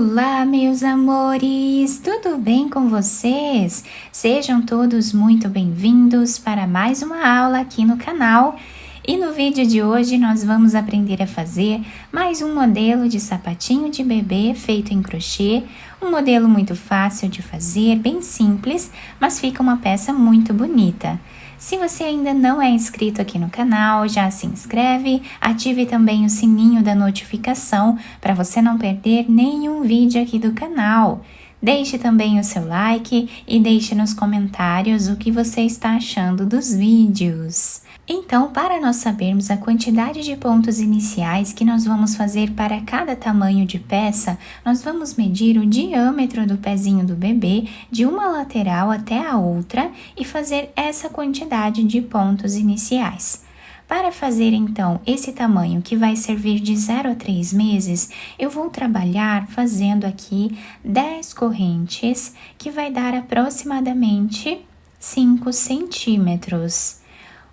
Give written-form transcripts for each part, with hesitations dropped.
Olá, meus amores! Tudo bem com vocês? Sejam todos muito bem-vindos para mais uma aula aqui no canal. E no vídeo de hoje nós vamos aprender a fazer mais um modelo de sapatinho de bebê feito em crochê. Um modelo muito fácil de fazer, bem simples, mas fica uma peça muito bonita. Se você ainda não é inscrito aqui no canal, já se inscreve, ative também o sininho da notificação para você não perder nenhum vídeo aqui do canal. Deixe também o seu like e deixe nos comentários o que você está achando dos vídeos. Então, para nós sabermos a quantidade de pontos iniciais que nós vamos fazer para cada tamanho de peça, nós vamos medir o diâmetro do pezinho do bebê de uma lateral até a outra e fazer essa quantidade de pontos iniciais. Para fazer então esse tamanho que vai servir de 0 a 3 meses, eu vou trabalhar fazendo aqui 10 correntes, que vai dar aproximadamente 5 centímetros.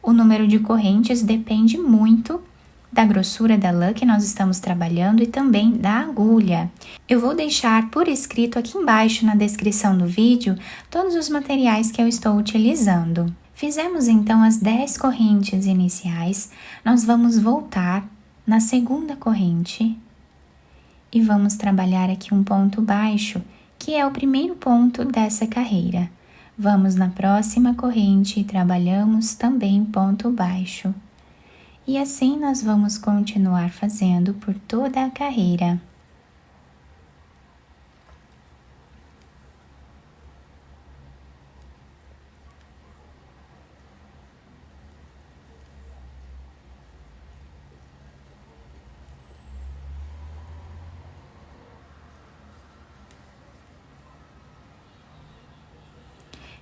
O número de correntes depende muito da grossura da lã que nós estamos trabalhando e também da agulha. Eu vou deixar por escrito aqui embaixo na descrição do vídeo todos os materiais que eu estou utilizando. Fizemos então as 10 correntes iniciais, nós vamos voltar na segunda corrente e vamos trabalhar aqui um ponto baixo, que é o primeiro ponto dessa carreira. Vamos na próxima corrente e trabalhamos também ponto baixo. E assim nós vamos continuar fazendo por toda a carreira.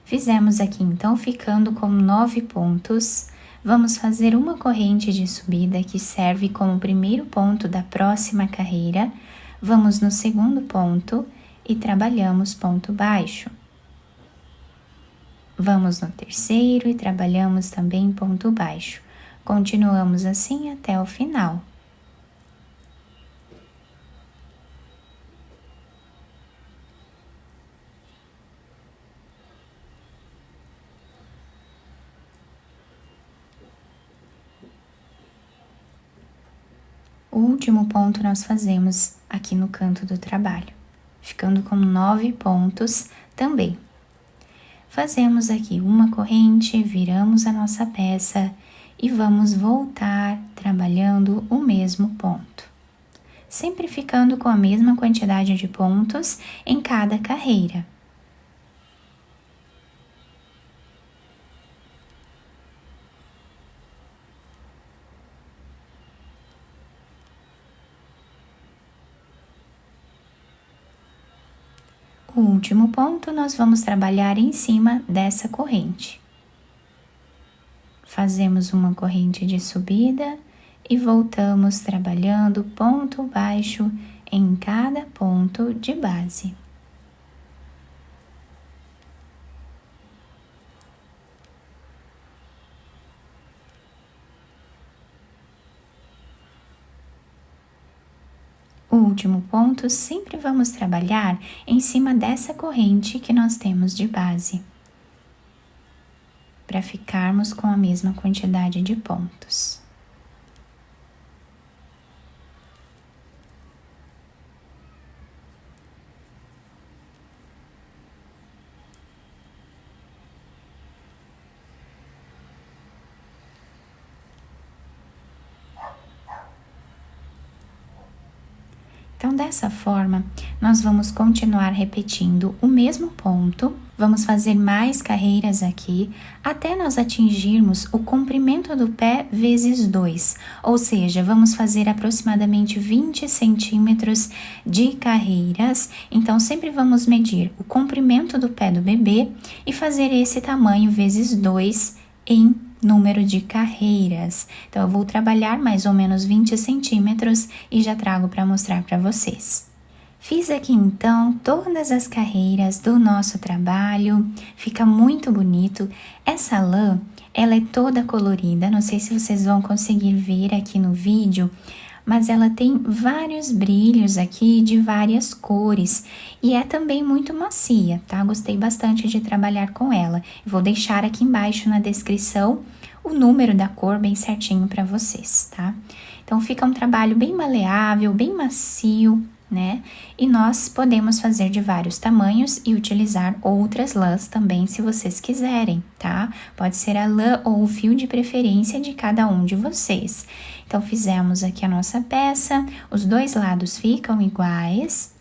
Fizemos aqui então, ficando com 9 pontos. Vamos fazer uma corrente de subida que serve como primeiro ponto da próxima carreira. Vamos no segundo ponto e trabalhamos ponto baixo. Vamos no terceiro e trabalhamos também ponto baixo. Continuamos assim até o final. O último ponto nós fazemos aqui no canto do trabalho, ficando com 9 pontos também. Fazemos aqui uma corrente, viramos a nossa peça e vamos voltar trabalhando o mesmo ponto. Sempre ficando com a mesma quantidade de pontos em cada carreira. O último ponto, nós vamos trabalhar em cima dessa corrente. Fazemos uma corrente de subida e voltamos trabalhando ponto baixo em cada ponto de base. O último ponto, sempre vamos trabalhar em cima dessa corrente que nós temos de base, para ficarmos com a mesma quantidade de pontos. Então, dessa forma, nós vamos continuar repetindo o mesmo ponto, vamos fazer mais carreiras aqui, até nós atingirmos o comprimento do pé vezes 2, ou seja, vamos fazer aproximadamente 20 centímetros de carreiras. Então, sempre vamos medir o comprimento do pé do bebê e fazer esse tamanho vezes 2 em número de carreiras. Então, eu vou trabalhar mais ou menos 20 centímetros e já trago para mostrar para vocês. Fiz aqui então todas as carreiras do nosso trabalho, fica muito bonito. Essa lã, ela é toda colorida, não sei se vocês vão conseguir ver aqui no vídeo, mas ela tem vários brilhos aqui de várias cores e é também muito macia, tá? Gostei bastante de trabalhar com ela. Vou deixar aqui embaixo na descrição o número da cor bem certinho para vocês, tá? Então fica um trabalho bem maleável, bem macio, né? E nós podemos fazer de vários tamanhos e utilizar outras lãs também, se vocês quiserem, tá? Pode ser a lã ou o fio de preferência de cada um de vocês. Então, fizemos aqui a nossa peça, os dois lados ficam iguais.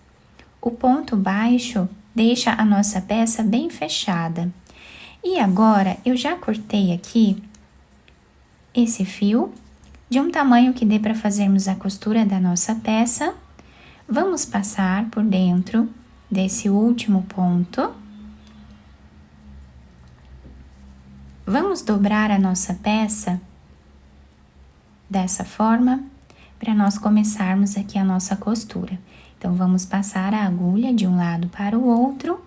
O ponto baixo deixa a nossa peça bem fechada. E agora, eu já cortei aqui esse fio de um tamanho que dê para fazermos a costura da nossa peça. Vamos passar por dentro desse último ponto. Vamos dobrar a nossa peça dessa forma para nós começarmos aqui a nossa costura. Então, vamos passar a agulha de um lado para o outro,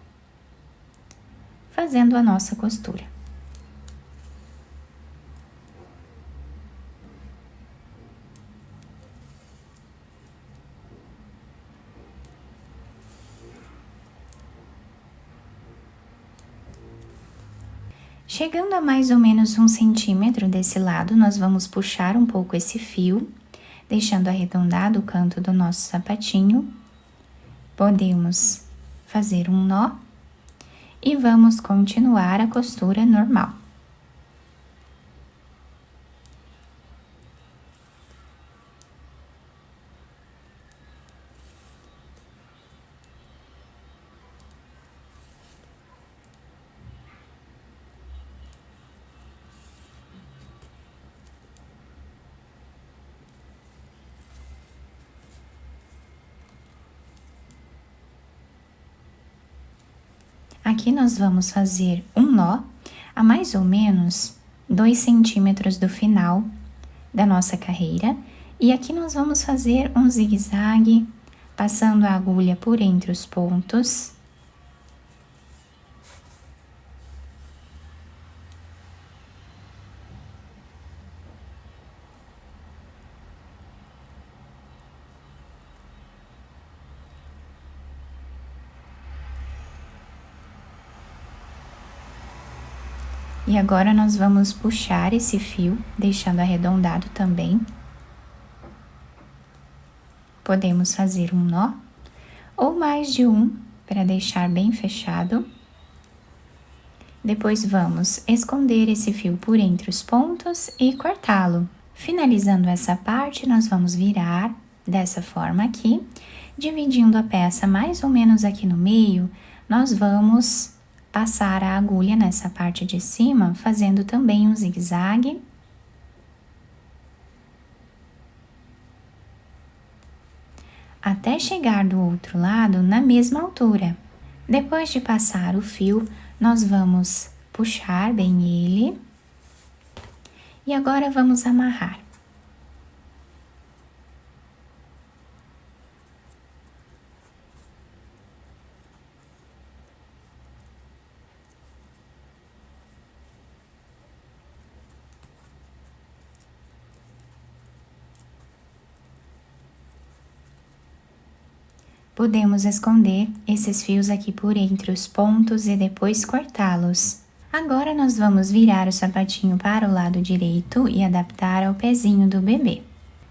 fazendo a nossa costura. Chegando a mais ou menos 1 centímetro desse lado, nós vamos puxar um pouco esse fio, deixando arredondado o canto do nosso sapatinho. Podemos fazer um nó e vamos continuar a costura normal. Aqui nós vamos fazer um nó a mais ou menos 2 centímetros do final da nossa carreira. E aqui nós vamos fazer um zigue-zague, passando a agulha por entre os pontos. E agora, nós vamos puxar esse fio, deixando arredondado também. Podemos fazer um nó, ou mais de um, para deixar bem fechado. Depois, vamos esconder esse fio por entre os pontos e cortá-lo. Finalizando essa parte, nós vamos virar dessa forma aqui, dividindo a peça mais ou menos aqui no meio, nós vamos passar a agulha nessa parte de cima, fazendo também um zigue-zague. Até chegar do outro lado na mesma altura. Depois de passar o fio, nós vamos puxar bem ele. E agora vamos amarrar. Podemos esconder esses fios aqui por entre os pontos e depois cortá-los. Agora, nós vamos virar o sapatinho para o lado direito e adaptar ao pezinho do bebê.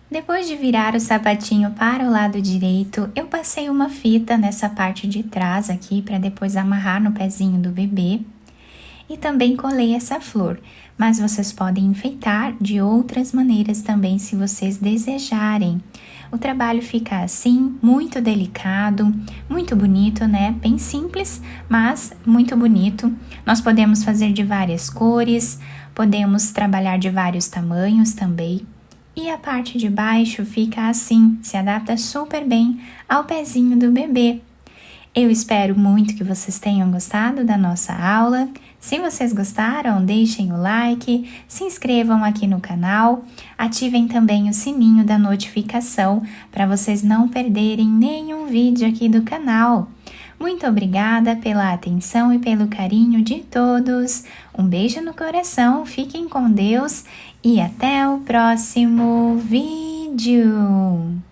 Depois de virar o sapatinho para o lado direito, eu passei uma fita nessa parte de trás aqui para depois amarrar no pezinho do bebê. E também colei essa flor, mas vocês podem enfeitar de outras maneiras também, se vocês desejarem. O trabalho fica assim, muito delicado, muito bonito, né? Bem simples, mas muito bonito. Nós podemos fazer de várias cores, podemos trabalhar de vários tamanhos também. E a parte de baixo fica assim, se adapta super bem ao pezinho do bebê. Eu espero muito que vocês tenham gostado da nossa aula. Se vocês gostaram, deixem o like, se inscrevam aqui no canal, ativem também o sininho da notificação para vocês não perderem nenhum vídeo aqui do canal. Muito obrigada pela atenção e pelo carinho de todos. Um beijo no coração, fiquem com Deus e até o próximo vídeo. vídeo!